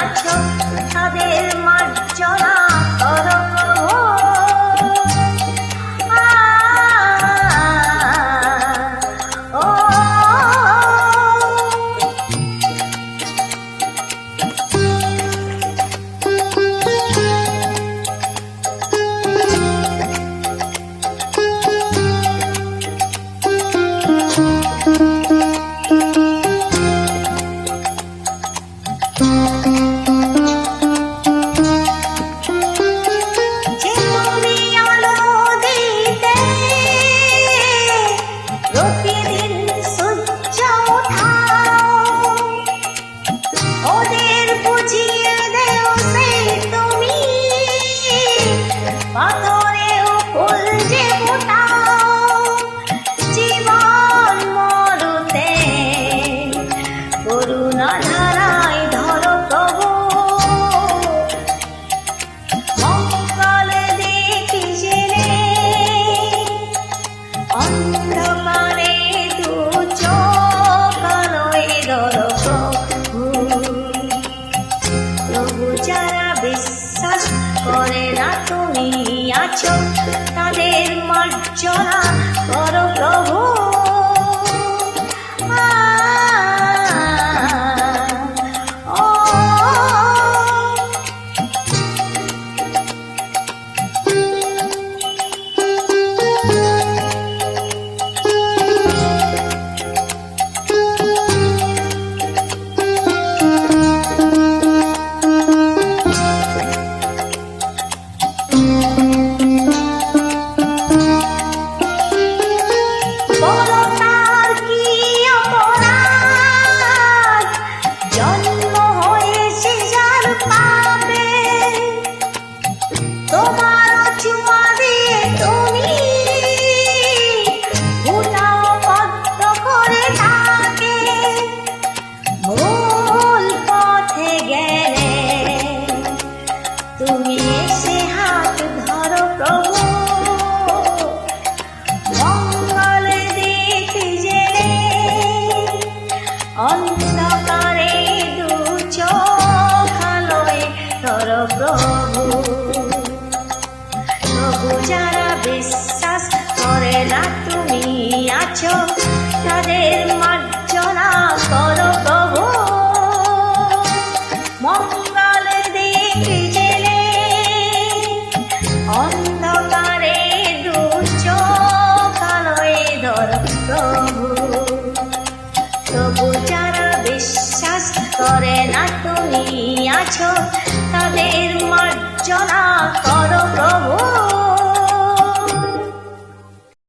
আছো তাদের মার্জনা করো প্রভু। যারা বিশ্বাস করে না তুমি আছো তাদের মার্জনা করো প্রভু। অন্ধকারে দু চোখ আলোয় ধরো প্রভু। প্রভু যারা বিশ্বাস করে না তুমি আছো তাদের মার্জনা করো প্রভু। মঙ্গল দেখে জেলে অন্ধকারে দু চোখ আলোয় ধরো প্রভু। প্রভু যারা বিশ্বাস করে না তুমি আছো তাদের মার্জনা করো প্রভু।